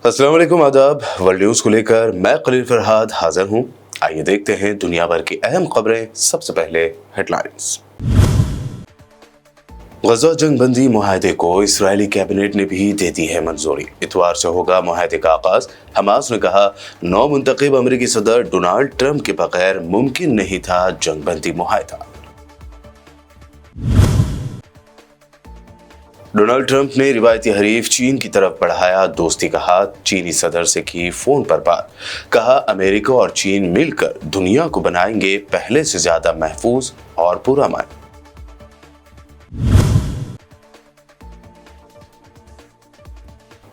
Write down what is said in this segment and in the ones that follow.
अस्सलाम वालेकुम, आदाब। वर्ल्ड न्यूज़ को लेकर मैं खलील फरहाद हाजिर हूँ। आइए देखते हैं दुनिया भर की अहम खबरें। सबसे पहले हेडलाइंस। गजा जंगबंदी मुआहदे को इस्राएली कैबिनेट ने भी दे दी है मंजूरी। इतवार से होगा मुआहदे का आगाज। हमास ने कहा, नौ मुंतखब अमेरिकी सदर डोनाल्ड ट्रंप के बगैर मुमकिन नहीं था जंगबंदी मुआहदा। डोनाल्ड ट्रंप ने रिवायती हरीफ चीन की तरफ बढ़ाया दोस्ती का हाथ। चीनी सदर से की फोन पर बात। कहा, अमेरिका और चीन मिलकर दुनिया को बनाएंगे पहले से ज्यादा महफूज और पुरअमन।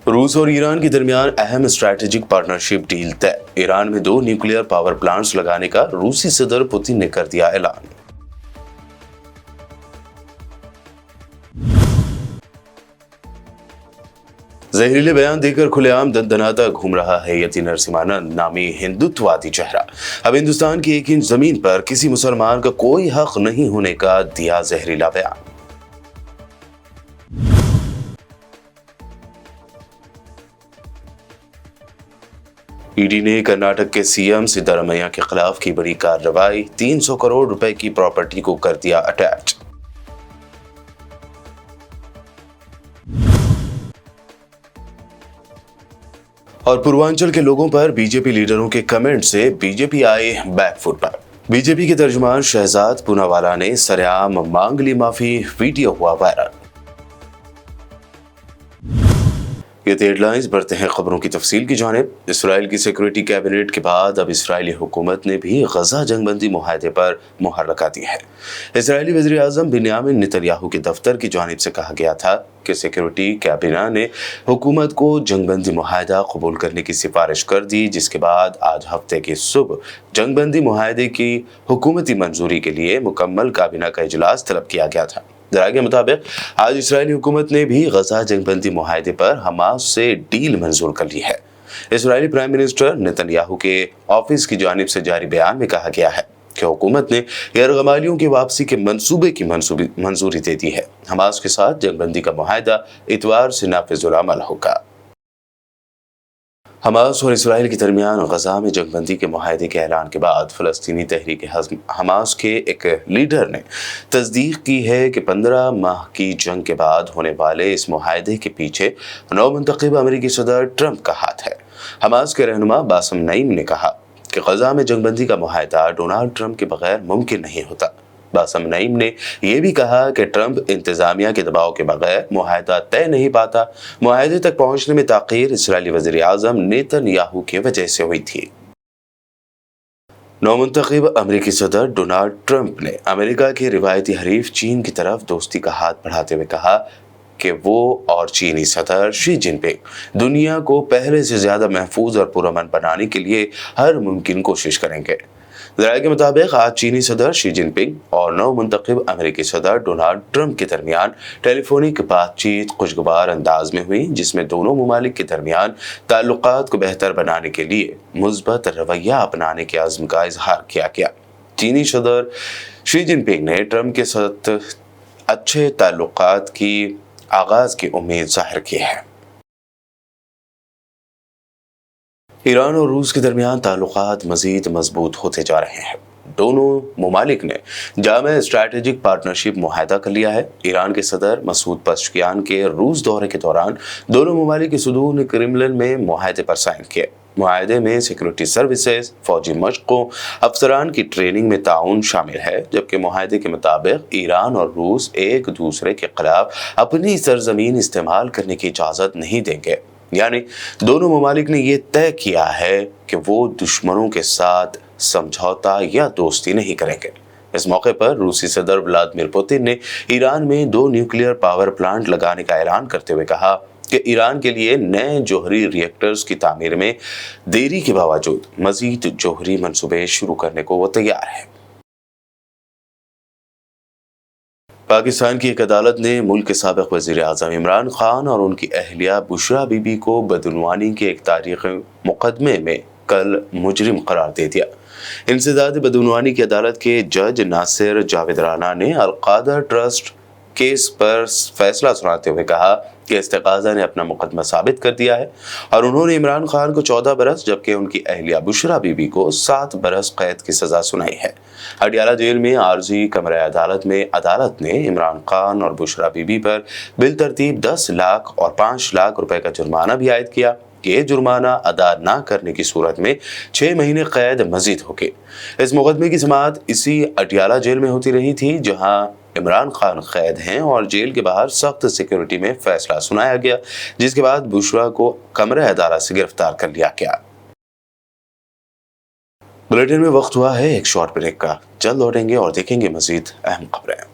रूस और ईरान के दरमियान अहम स्ट्रैटेजिक पार्टनरशिप डील तय। ईरान में 2 न्यूक्लियर पावर प्लांट्स लगाने का रूसी सदर पुतिन ने कर दिया ऐलान। जहरीले बयान देकर खुलेआम दंदनाता घूम रहा है यति नरसिम्हानंद नामी हिंदुत्ववादी चेहरा। अब हिंदुस्तान की 1 इंच जमीन पर किसी मुसलमान का कोई हक नहीं होने का दिया जहरीला बयान। ईडी ने कर्नाटक के सीएम सिद्धारमैया के खिलाफ की बड़ी कार्रवाई। 300 करोड़ रुपए की प्रॉपर्टी को कर दिया अटैच। और पूर्वांचल के लोगों पर बीजेपी लीडरों के कमेंट से बीजेपी आए बैकफुट पर। बीजेपी के तर्जुमान शहजाद पूनावाला ने सरेआम मांग ली माफी। वीडियो हुआ वायरल। ये थे हेडलाइंस। बढ़ते हैं खबरों की तफसील की जानिब। इसराइल की सिक्योरिटी कैबिनेट के बाद अब इसराइली हुकूमत ने भी गजा जंगबंदी मुआहदे पर मुहर लगा दी है। इसराइली वज़ीर आज़म बिन्यामिन नेतन्याहू के दफ्तर की जानिब से कहा गया था कि सिक्योरिटी कैबिनेट ने हुकूमत को जंगबंदी मुआहदा कबूल करने की सिफारिश कर दी, जिसके बाद आज हफ्ते की सुबह जंगबंदी मुआहदे की हुकूमती मंजूरी के लिए मुकम्मल काबीना का इजलास तलब किया गया था। जराये के मुताबिक आज इसराइली हुकूमत ने भी गजा जंगबंदी मुआहदे पर हमास से डील मंजूर कर ली है। इसराइली प्राइम मिनिस्टर नेतन्याहू के ऑफिस की जानिब से जारी बयान में कहा गया है कि हुकूमत ने यरगमालियों की वापसी के मंसूबे की मंजूरी दे दी है। हमास के साथ जंगबंदी का मुआहदा इतवार से नाफिजुल अमल होगा। हमास और इसराइल के दरमियान गजा में जंगबंदी के मुआहदे के ऐलान के बाद फ़लस्तीनी तहरीक हमास के एक लीडर ने तस्दीक की है कि 15 माह की जंग के बाद होने वाले इस मुआहदे के पीछे नौ मुंतखब अमेरिकी सदर ट्रंप का हाथ है। हमास के रहनुमा बासम नईम ने कहा कि गजा में जंगबंदी का मुआहदा डोनाल्ड ट्रंप के बगैर मुमकिन नहीं होता। बासम नईम ने यह भी कहा कि ट्रंप इंतजामिया के दबाव के बगैर मुआहदा तय नहीं पाता। मुआहदे तक पहुंचने में ताख़ीर इसराइली वज़ीर आज़म नेतन्याहू की वजह से हुई थी। नौ मुंतखब अमेरिकी सदर डोनाल्ड ट्रंप ने अमेरिका के रिवायती हरीफ चीन की तरफ दोस्ती का हाथ बढ़ाते हुए कहा कि वो और चीनी सदर शी जिनपिंग दुनिया को पहले से ज्यादा महफूज और पुरअमन बनाने के लिए हर मुमकिन कोशिश करेंगे। ज़राये के मुताबिक आज चीनी सदर शी जिनपिंग और नौ मुंतखब अमेरिकी सदर डोनाल्ड ट्रंप के दरमियान टेलीफोनिक बातचीत खुशगवार अंदाज में हुई, जिसमें दोनों ममालिक के दरमियान ताल्लुकात को बेहतर बनाने के लिए मुस्बत रवैया अपनाने के अज़्म का इजहार किया गया। चीनी सदर शी जिनपिंग ने ट्रंप के साथ अच्छे ताल्लुकात की आगाज की उम्मीद जाहिर की है। ईरान और रूस के दरमियान ताल्लुकात मजीद मजबूत होते जा रहे हैं। दोनों ममालिक ने जामे स्ट्रैटेजिक पार्टनरशिप मुआहदा कर लिया है। ईरान के सदर मसूद पज़ेश्कियान के रूस दौरे के दौरान दोनों ममालिक के सदूर ने क्रेमलिन में मुआहदे पर साइन किए। मुआहदे में सिक्योरिटी सर्विसेज, फौजी मशकों, अफसरान की ट्रेनिंग में ताउन शामिल है, जबकि मुआहदे के मुताबिक ईरान और रूस एक दूसरे के खिलाफ अपनी सरजमीन इस्तेमाल करने की इजाज़त नहीं देंगे। यानी दोनों ममालिक ने यह तय किया है कि वो दुश्मनों के साथ समझौता या दोस्ती नहीं करेंगे। इस मौके पर रूसी सदर व्लादिमीर पुतिन ने ईरान में 2 न्यूक्लियर पावर प्लांट लगाने का ऐलान करते हुए कहा कि ईरान के लिए नए जोहरी रिएक्टर्स की तामीर में देरी के बावजूद मजीद जोहरी मंसूबे शुरू करने को वो तैयार है। पाकिस्तान की एक अदालत ने मुल्क के साबिक वज़ीर आज़म इमरान खान और उनकी अहलिया बुशरा बीबी को बदउनवानी के एक तारीखी मुकदमे में कल मुजरिम करार दे दिया। इंसदाद बदउनवानी की अदालत के जज नासिर जावेद राना ने अल-क़ादर ट्रस्ट केस पर फैसला सुनाते हुए कहा कि इस्तेकाज़ा ने अपना मुकदमा साबित कर दिया है और उन्होंने इमरान खान को 14 बरस जबकि उनकी अहलिया बुशरा बीबी को 7 बरस कैद की सजा सुनाई है। अडियाला जेल में आरजी कमरे अदालत में अदालत ने इमरान खान और बुशरा बीबी पर बिलतरतीब 10 लाख और 5 लाख रुपए का जुर्माना भी आयद किया कि ये जुर्माना अदा न करने की सूरत में 6 महीने कैद मजीद होगी। इस मुकदमे की समाअत इसी अडियाला जेल में होती रही थी जहां इमरान खान कैद हैं और जेल के बाहर सख्त सिक्योरिटी में फैसला सुनाया गया, जिसके बाद बुशरा को कमरे अदालत से गिरफ्तार कर लिया गया। बुलेटिन में वक्त हुआ है एक शॉर्ट ब्रेक का। जल्द लौटेंगे और देखेंगे मजीद अहम खबरें।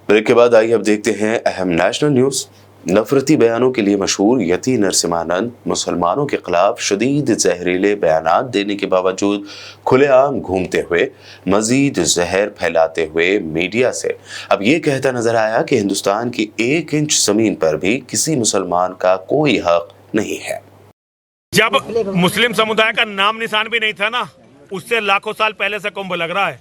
ब्रेक के बाद आइए अब देखते हैं अहम नेशनल न्यूज। नफरती बयानों के लिए मशहूर यति नरसिम्हानंद मुसलमानों के खिलाफ शदीद जहरीले बयानात देने के बावजूद खुलेआम घूमते हुए मजीद जहर फैलाते हुए मीडिया से अब ये कहता नजर आया कि हिंदुस्तान की 1 इंच जमीन पर भी किसी मुसलमान का कोई हक नहीं है। जब मुस्लिम समुदाय का नाम निशान भी नहीं था ना, उससे लाखों साल पहले से कुंभ लग रहा है।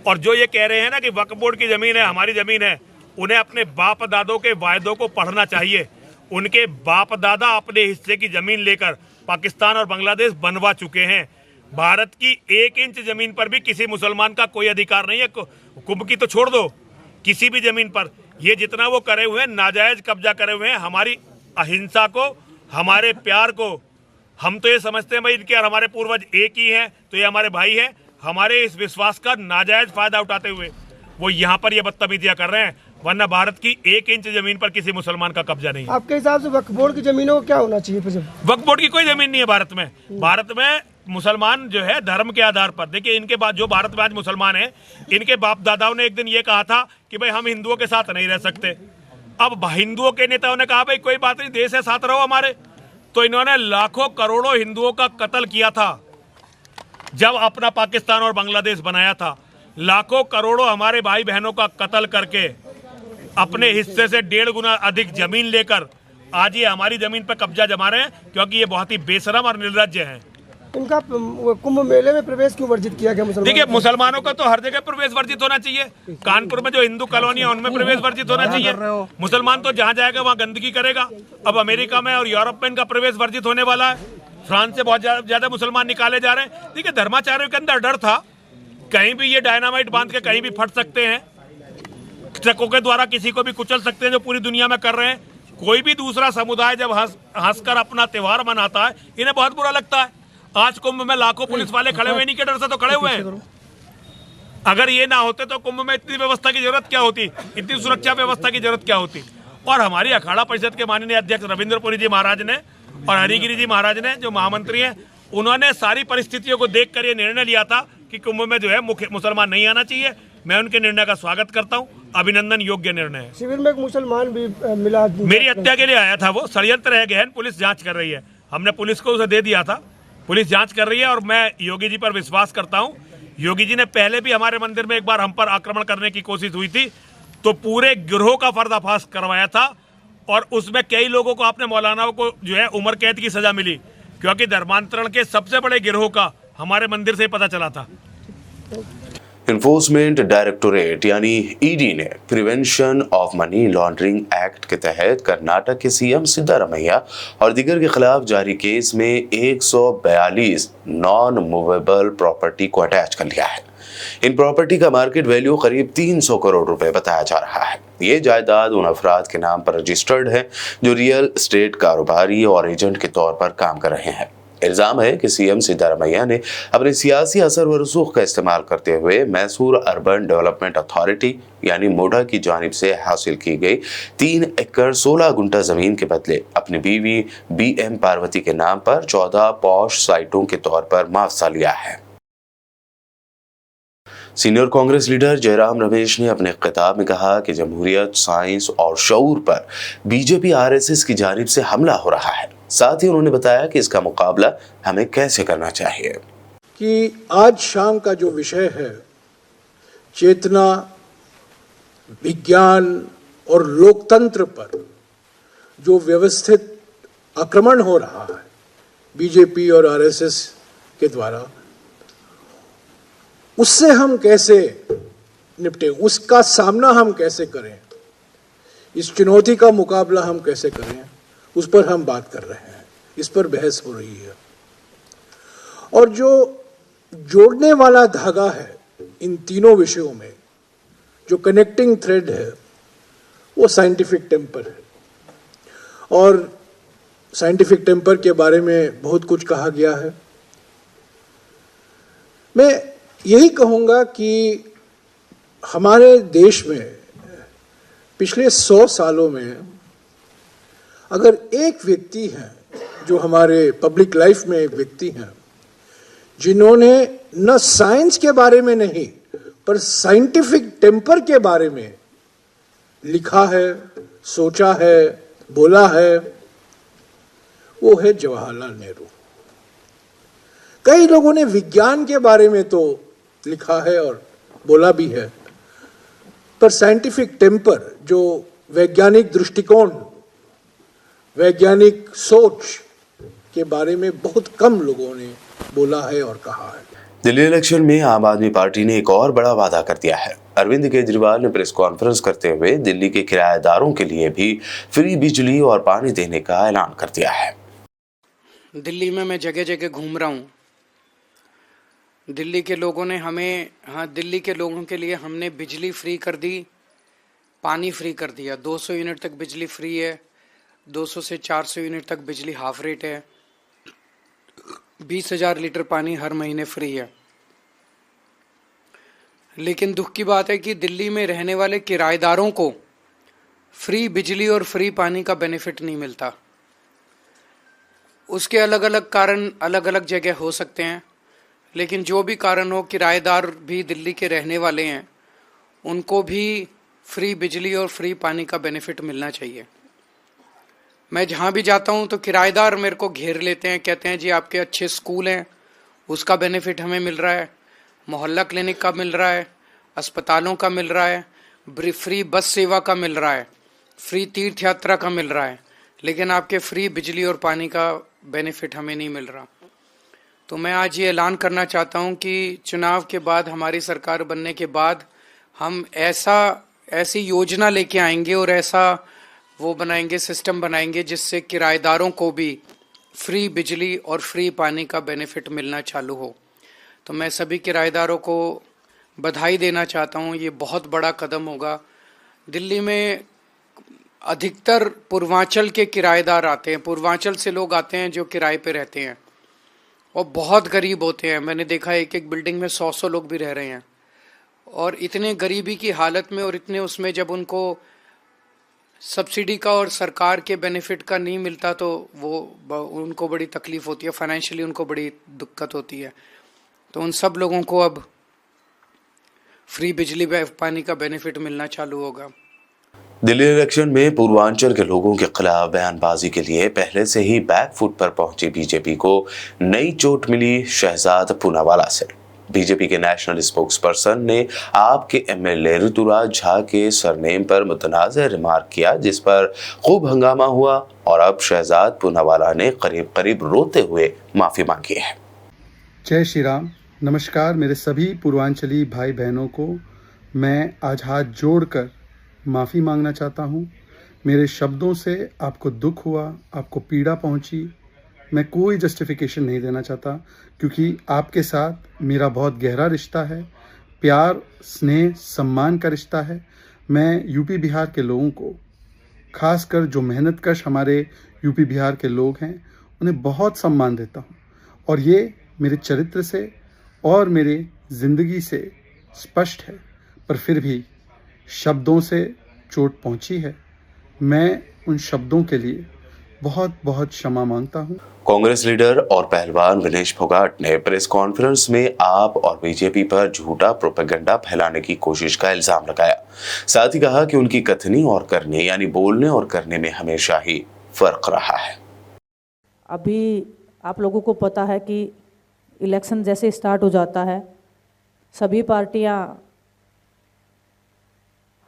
और जो ये कह रहे हैं ना कि वक्फ बोर्ड की जमीन है, हमारी जमीन है, उन्हें अपने बाप दादों के वायदों को पढ़ना चाहिए। उनके बाप दादा अपने हिस्से की जमीन लेकर पाकिस्तान और बांग्लादेश बनवा चुके हैं। भारत की 1 इंच जमीन पर भी किसी मुसलमान का कोई अधिकार नहीं है। कुंभ की तो छोड़ दो, किसी भी जमीन पर ये जितना वो करे हुए हैं, नाजायज कब्जा करे हुए हैं। हमारी अहिंसा को, हमारे प्यार को, हम तो ये समझते हैं भाई इनके और हमारे पूर्वज एक ही हैं, तो ये हमारे भाई हैं। हमारे इस विश्वास का नाजायज फायदा उठाते हुए वो यहाँ पर ये बदतमीजियां कर रहे हैं, वरना भारत की 1 इंच जमीन पर किसी मुसलमान का कब्जा नहीं है। आपके हिसाब से वक्फ बोर्ड की जमीनों को क्या होना चाहिए? वक्फ बोर्ड की कोई जमीन नहीं है भारत में। भारत में मुसलमान जो है धर्म के आधार पर, देखिए इनके बाद जो भारत में आज मुसलमान है, इनके बाप दादाओं ने एक दिन ये कहा था कि भाई हम हिंदुओं के साथ नहीं रह सकते। अब हिंदुओं के नेताओं ने कहा भाई कोई बात नहीं, देश है, साथ रहो हमारे। तो इन्होंने लाखों करोड़ों हिंदुओं का कत्ल किया था जब अपना पाकिस्तान और बांग्लादेश बनाया था। लाखों करोड़ों हमारे भाई बहनों का कत्ल करके अपने हिस्से से 1.5 गुना अधिक जमीन लेकर आज ये हमारी जमीन पर कब्जा जमा रहे हैं, क्योंकि ये बहुत ही बेशरम और निर्लज्ज हैं। इनका कुंभ मेले में प्रवेश क्यों वर्जित किया गया? देखिए, मुसलमानों का तो हर जगह प्रवेश वर्जित होना चाहिए। कानपुर में जो हिंदू कॉलोनी है उनमें प्रवेश वर्जित होना चाहिए। मुसलमान तो जहाँ जाएगा वहाँ गंदगी करेगा। अब अमेरिका में और यूरोप में इनका प्रवेश वर्जित होने वाला है। फ्रांस से बहुत ज्यादा मुसलमान निकाले जा रहे हैं। देखिए, धर्माचार्यों के अंदर डर था, कहीं भी ये डायनामाइट बांध के कहीं भी फट सकते हैं, ट्रकों के द्वारा किसी को भी कुचल सकते हैं, जो पूरी दुनिया में कर रहे हैं। कोई भी दूसरा समुदाय जब हंसकर अपना त्योहार मनाता है, इन्हें बहुत बुरा लगता है। आज कुंभ में लाखों पुलिस वाले खड़े हुए, नहीं के डर से तो खड़े हुए हैं। अगर ये ना होते तो कुंभ में इतनी व्यवस्था की जरूरत क्या होती, इतनी सुरक्षा व्यवस्था की जरूरत क्या होती। और हमारी अखाड़ा परिषद के माननीय अध्यक्ष रविंद्रपुरी जी महाराज ने और हरिगिरी जी महाराज ने, जो महामंत्री हैं, उन्होंने सारी परिस्थितियों को देखकर ये निर्णय लिया था कि कुंभ में जो है मुख्य मुसलमान नहीं आना चाहिए। मैं उनके निर्णय का स्वागत करता हूं, अभिनंदन योग्य निर्णय है। शिविर में एक मुसलमान भी मिला, मेरी हत्या के लिए आया था, वो षड्यंत्र है गहन, पुलिस जांच कर रही है। हमने पुलिस को उसे दे दिया था, पुलिस जांच कर रही है और मैं योगी जी पर विश्वास करता हूं। योगी जी ने पहले भी हमारे मंदिर में एक बार हम पर आक्रमण करने की कोशिश हुई थी, तो पूरे गिरोह का पर्दाफाश करवाया था और उसमें कई लोगों को, आपने मौलानाओं को जो है उम्र कैद की सजा मिली, क्योंकि धर्मांतरण के सबसे बड़े गिरोह का हमारे मंदिर से पता चला था। इन्फोर्समेंट डायरेक्टोरेट यानी ईडी ने prevention of money laundering act के तहत कर्नाटक के सीएम सिद्धारमैया और दीगर के खिलाफ जारी केस में 142 नॉन मूवेबल प्रॉपर्टी को अटैच कर लिया है। इन प्रॉपर्टी का मार्केट वैल्यू करीब 300 करोड़ रुपए बताया जा रहा है। ये जायदाद उन अफराद के नाम पर रजिस्टर्ड है जो रियल एस्टेट कारोबारी और एजेंट के तौर पर काम कर रहे हैं। इल्जाम है कि सीएम सिद्धारमैया ने अपने सियासी असर व रसूख का इस्तेमाल करते हुए मैसूर अर्बन डेवलपमेंट अथॉरिटी यानी मोडा की जानिब से हासिल की गई 3 एकड़ 16 गुंठा जमीन के बदले अपनी बीवी BM पार्वती के नाम पर 14 पॉश साइटों के तौर पर मुआवजा लिया है। सीनियर कांग्रेस लीडर जयराम रमेश ने अपने खिताब में कहा कि जमहूरियत, साइंस और शऊर पर बीजेपी आरएसएस की जानिब से हमला हो रहा है। साथ ही उन्होंने बताया कि इसका मुकाबला हमें कैसे करना चाहिए। कि आज शाम का जो विषय है, चेतना, विज्ञान और लोकतंत्र पर जो व्यवस्थित आक्रमण हो रहा है बीजेपी और आरएसएस के द्वारा, उससे हम कैसे निपटें, उसका सामना हम कैसे करें, इस चुनौती का मुकाबला हम कैसे करें, उस पर हम बात कर रहे हैं, इस पर बहस हो रही है। और जो जोड़ने वाला धागा है इन तीनों विषयों में, जो कनेक्टिंग थ्रेड है, वो साइंटिफिक टेम्पर है। और साइंटिफिक टेम्पर के बारे में बहुत कुछ कहा गया है। मैं यही कहूँगा कि हमारे देश में पिछले 100 सालों में अगर एक व्यक्ति है, जो हमारे पब्लिक लाइफ में एक व्यक्ति हैं, जिन्होंने न साइंस के बारे में नहीं पर साइंटिफिक टेम्पर के बारे में लिखा है, सोचा है, बोला है, वो है जवाहरलाल नेहरू। कई लोगों ने विज्ञान के बारे में तो लिखा है और बोला भी है, पर साइंटिफिक टेम्पर, जो वैज्ञानिक दृष्टिकोण, वैज्ञानिक सोच के बारे में बहुत कम लोगों ने बोला है और कहा है। दिल्ली इलेक्शन में आम आदमी पार्टी ने एक और बड़ा वादा कर दिया है। अरविंद केजरीवाल ने प्रेस कॉन्फ्रेंस करते हुए दिल्ली के किराएदारों के लिए भी फ्री बिजली और पानी देने का ऐलान कर दिया है। दिल्ली में मैं जगह जगह घूम रहा हूँ। दिल्ली के लोगों ने दिल्ली के लोगों के लिए हमने बिजली फ्री कर दी, पानी फ्री कर दिया। 200 यूनिट तक बिजली फ्री है, 200 से 400 यूनिट तक बिजली हाफ रेट है, 20,000 लीटर पानी हर महीने फ्री है। लेकिन दुख की बात है कि दिल्ली में रहने वाले किराएदारों को फ्री बिजली और फ्री पानी का बेनिफिट नहीं मिलता। उसके अलग अलग कारण अलग अलग जगह हो सकते हैं, लेकिन जो भी कारण हो, किराएदार भी दिल्ली के रहने वाले हैं, उनको भी फ्री बिजली और फ्री पानी का बेनिफिट मिलना चाहिए। मैं जहाँ भी जाता हूँ तो किराएदार मेरे को घेर लेते हैं, कहते हैं जी आपके अच्छे स्कूल हैं, उसका बेनिफिट हमें मिल रहा है, मोहल्ला क्लिनिक का मिल रहा है, अस्पतालों का मिल रहा है, फ्री बस सेवा का मिल रहा है, फ्री तीर्थ यात्रा का मिल रहा है, लेकिन आपके फ्री बिजली और पानी का बेनिफिट हमें नहीं मिल रहा। तो मैं आज ये ऐलान करना चाहता हूँ कि चुनाव के बाद, हमारी सरकार बनने के बाद, हम ऐसी योजना लेके आएंगे और ऐसा वो बनाएंगे, सिस्टम बनाएंगे जिससे किराएदारों को भी फ्री बिजली और फ्री पानी का बेनिफिट मिलना चालू हो। तो मैं सभी किराएदारों को बधाई देना चाहता हूँ। ये बहुत बड़ा कदम होगा। दिल्ली में अधिकतर पूर्वांचल के किराएदार आते हैं, पूर्वांचल से लोग आते हैं जो किराए पे रहते हैं और बहुत गरीब होते हैं। मैंने देखा एक एक बिल्डिंग में 100 लोग भी रह रहे हैं, और इतने गरीबी की हालत में और इतने उसमें जब उनको सब्सिडी का और सरकार के बेनिफिट का नहीं मिलता तो उनको बड़ी तकलीफ होती है, फाइनेंशियली उनको बड़ी दिक्कत होती है। तो उन सब लोगों को अब फ्री बिजली पानी का बेनिफिट मिलना चालू होगा। दिल्ली इलेक्शन में पूर्वांचल के लोगों के खिलाफ बयानबाजी के लिए पहले से ही बैकफुट पर पहुंची बीजेपी को नई चोट मिली शहजाद पूनावाला से। बीजेपी के नेशनल स्पोक्सपर्सन ने आपके एमएलए ऋतुराज झा के सरनेम पर मुतनाज़ रिमार्क किया, जिस पर खूब हंगामा हुआ और अब शहजाद पूनावाला ने करीब करीब रोते हुए माफी मांगी है। जय श्री राम। नमस्कार मेरे सभी पूर्वांचली भाई बहनों को मैं आज हाथ जोड़कर माफ़ी मांगना चाहता हूँ। मेरे शब्दों से आपको दुख हुआ, आपको पीड़ा पहुँची, मैं कोई जस्टिफिकेशन नहीं देना चाहता, क्योंकि आपके साथ मेरा बहुत गहरा रिश्ता है, प्यार, स्नेह, सम्मान का रिश्ता है। मैं यूपी बिहार के लोगों को, खासकर जो मेहनतकश हमारे यूपी बिहार के लोग हैं, उन्हें बहुत सम्मान देता हूँ, और ये मेरे चरित्र से और मेरे ज़िंदगी से स्पष्ट है। पर फिर भी शब्दों से चोट पहुँची है। मैं उन शब्दों के लिए बहुत बहुत क्षमा मांगता हूँ। कांग्रेस लीडर और पहलवान विनेश फोगाट ने प्रेस कॉन्फ्रेंस में आप और बीजेपी पर झूठा प्रोपेगेंडा फैलाने की कोशिश का इल्जाम लगाया। साथ ही कहा कि उनकी कथनी और करने यानी बोलने और करने में हमेशा ही फर्क रहा है। अभी आप लोगों को पता है कि इलेक्शन जैसे स्टार्ट हो जाता है, सभी पार्टियां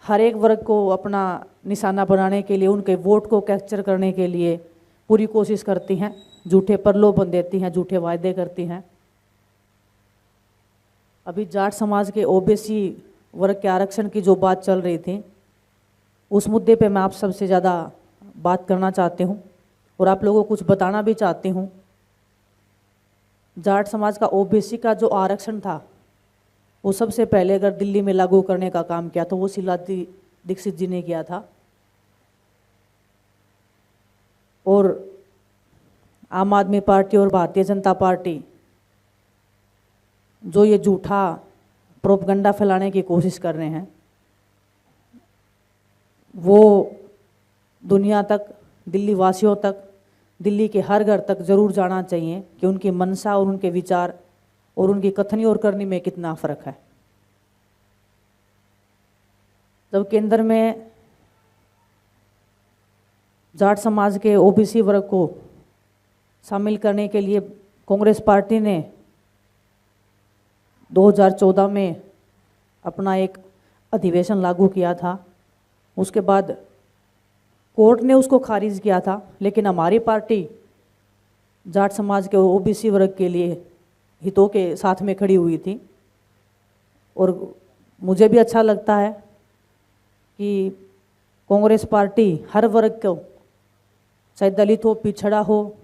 हर एक वर्ग को अपना निशाना बनाने के लिए, उनके वोट को कैप्चर करने के लिए पूरी कोशिश करती हैं, झूठे प्रलोभन देती हैं, झूठे वायदे करती हैं। अभी जाट समाज के ओबीसी वर्ग के आरक्षण की जो बात चल रही थी, उस मुद्दे पे मैं आप सबसे ज़्यादा बात करना चाहती हूँ और आप लोगों को कुछ बताना भी चाहती हूँ। जाट समाज का ओबीसी का जो आरक्षण था, वो सबसे पहले अगर दिल्ली में लागू करने का काम किया तो वो शीला दीक्षित जी ने किया था। और आम आदमी पार्टी और भारतीय जनता पार्टी जो ये झूठा प्रोपगंडा फैलाने की कोशिश कर रहे हैं, वो दुनिया तक, दिल्ली वासियों तक, दिल्ली के हर घर तक ज़रूर जाना चाहिए कि उनकी मंशा और उनके विचार और उनकी कथनी और करनी में कितना फ़र्क है। जब केंद्र में जाट समाज के ओबीसी वर्ग को शामिल करने के लिए कांग्रेस पार्टी ने 2014 में अपना एक अधिवेशन लागू किया था, उसके बाद कोर्ट ने उसको खारिज किया था, लेकिन हमारी पार्टी जाट समाज के ओबीसी वर्ग के लिए हितों के साथ में खड़ी हुई थी। और मुझे भी अच्छा लगता है कि कांग्रेस पार्टी हर वर्ग को, चाहे दलित हो, पिछड़ा हो,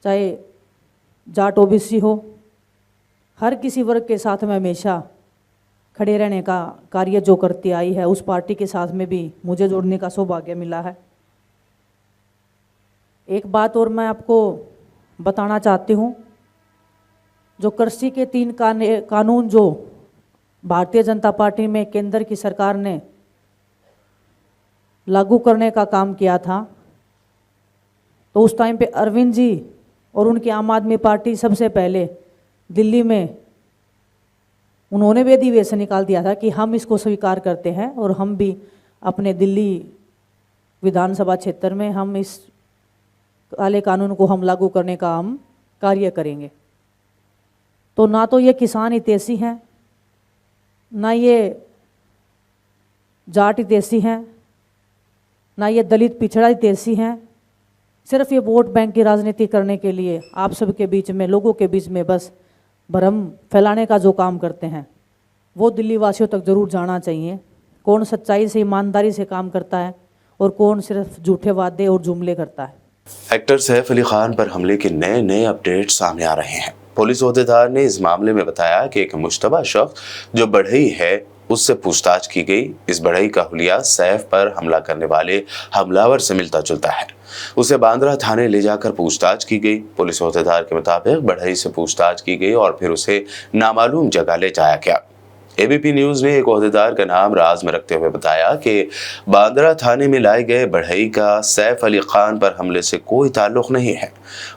चाहे जाट ओबीसी हो, हर किसी वर्ग के साथ में हमेशा खड़े रहने का कार्य जो करती आई है, उस पार्टी के साथ में भी मुझे जुड़ने का सौभाग्य मिला है। एक बात और मैं आपको बताना चाहती हूँ, जो कृषि के 3 कानून जो भारतीय जनता पार्टी में केंद्र की सरकार ने लागू करने का काम किया था, तो उस टाइम पे अरविंद जी और उनकी आम आदमी पार्टी सबसे पहले दिल्ली में उन्होंने भी अधिवेशन निकाल दिया था कि हम इसको स्वीकार करते हैं और हम भी अपने दिल्ली विधानसभा क्षेत्र में हम इस काले कानून को हम लागू करने का हम कार्य करेंगे। तो ना तो ये किसान हितैषी हैं, ना ये जाट हितैषी हैं, ना ये दलित पिछड़ा हितैषी हैं। सिर्फ ये वोट बैंक की राजनीति करने के लिए आप सबके बीच में, लोगों के बीच में बस भ्रम फैलाने का जो काम करते हैं, वो दिल्ली वासियों तक जरूर जाना चाहिए। कौन सच्चाई से, ईमानदारी से काम करता है और कौन सिर्फ झूठे वादे और जुमले करता है। एक्टर सैफ अली खान पर हमले के नए अपडेट सामने आ रहे हैं। पुलिस ओहदेदार ने इस मामले में बताया कि एक मुश्तबा शख्स जो बढ़ई है, उससे पूछताछ की गई। इस बढ़ई का हुलिया सैफ पर हमला करने वाले हमलावर से मिलता जुलता है। उसे बांद्रा थाने ले जाकर पूछताछ की गई। पुलिस ओहदेदार के मुताबिक बढ़ई से पूछताछ की गई और फिर उसे नामालूम जगह ले जाया गया। एबीपी न्यूज ने एक ओहदेदार का नाम राज में रखते हुए बताया कि बांद्रा थाने में लाए गए बढ़ई का सैफ अली खान पर हमले से कोई ताल्लुक नहीं है।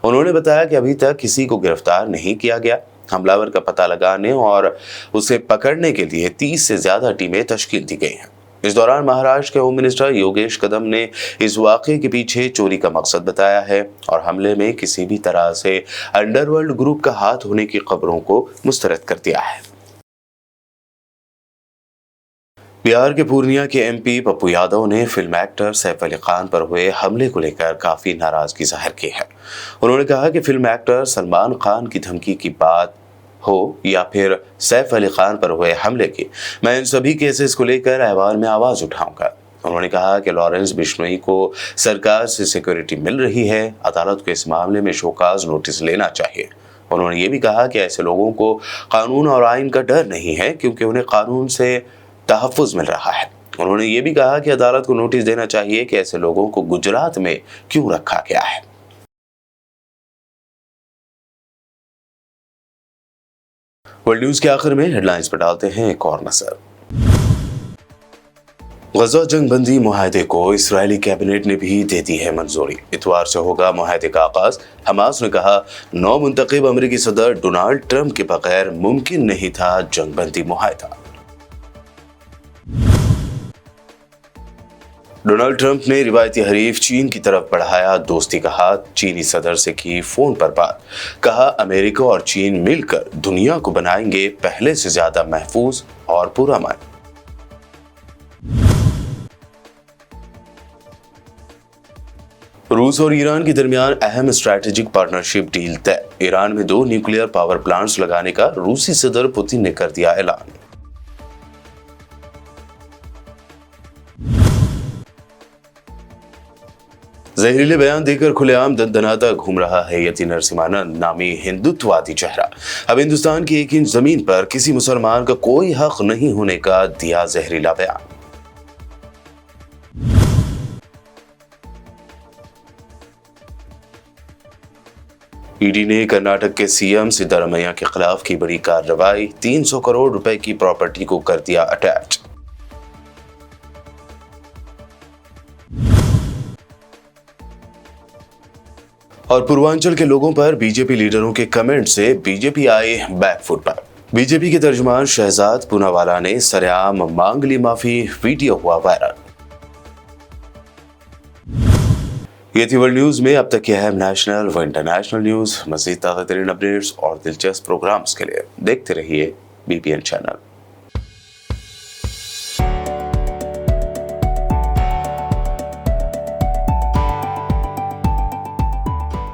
उन्होंने बताया कि अभी तक किसी को गिरफ्तार नहीं किया गया। हमलावर का पता लगाने और उसे पकड़ने के लिए 30 से ज्यादा टीमें तश्कील दी गई हैं। इस दौरान महाराष्ट्र के होम मिनिस्टर योगेश कदम ने इस वाकये के पीछे चोरी का मकसद बताया है और हमले में किसी भी तरह से अंडरवर्ल्ड ग्रुप का हाथ होने की खबरों को मुस्तरद कर दिया है। बिहार के पूर्णिया के एमपी पप्पू यादव ने फिल्म एक्टर सैफ अली खान पर हुए हमले को लेकर काफी नाराजगी जाहिर की है। उन्होंने कहा कि फिल्म एक्टर सलमान खान की धमकी की बात हो या फिर सैफ अली खान पर हुए हमले की, मैं इन सभी केसेस को लेकर ऐवान में आवाज उठाऊंगा। उन्होंने कहा कि लॉरेंस बिश्नोई को सरकार से सिक्योरिटी मिल रही है, अदालत को इस मामले में शोकाज नोटिस लेना चाहिए। उन्होंने ये भी कहा कि ऐसे लोगों को कानून और आइन का डर नहीं है क्योंकि उन्हें कानून से तहफ़्फ़ुज़ मिल रहा है। उन्होंने ये भी कहा कि अदालत को नोटिस देना चाहिए कि ऐसे लोगों को गुजरात में क्यों रखा गया है। वर्ल्ड न्यूज के आखिर में हेडलाइंस पर डालते हैं एक और नजर। गजा जंगबंदी मुआहदे को इस्राएली कैबिनेट ने भी दे दी है मंजूरी। इतवार से होगा मुआहदे का आगाज। हमास ने कहा, नौ मुंतखब अमेरिकी सदर डोनाल्ड ट्रंप के बगैर मुमकिन नहीं था जंगबंदी मुआहदा। डोनाल्ड ट्रंप ने रिवायती हरीफ चीन की तरफ बढ़ाया दोस्ती का हाथ। चीनी सदर से की फोन पर बात। कहा, अमेरिका और चीन मिलकर दुनिया को बनाएंगे पहले से ज्यादा महफूज और पुरअमन। रूस और ईरान के दरमियान अहम स्ट्रैटेजिक पार्टनरशिप डील तय। ईरान में 2 न्यूक्लियर पावर प्लांट्स लगाने का रूसी सदर पुतिन ने कर दिया ऐलान। जहरीले बयान देकर खुलेआम दंदनाता घूम रहा है यति नरसिम्हानंद नामी हिंदुत्ववादी चेहरा। अब हिंदुस्तान की 1 इंच जमीन पर किसी मुसलमान का कोई हक नहीं होने का दिया जहरीला बयान। ईडी ने कर्नाटक के सीएम सिद्धारमैया के खिलाफ की बड़ी कार्रवाई। 300 करोड़ रुपए की प्रॉपर्टी को कर दिया अटैच। और पूर्वांचल के लोगों पर बीजेपी लीडरों के कमेंट से बीजेपी आए बैकफुट पर। बीजेपी के तर्जुमान शहजाद पूनावाला ने सरेआम मांग ली माफी। वीडियो हुआ वायरल। ये थी वर्ल्ड न्यूज में अब तक के अहम नेशनल व इंटरनेशनल न्यूज। मज़ीद ताज़ा तरीन अपडेट्स और दिलचस्प प्रोग्राम्स के लिए देखते रहिए BPN चैनल।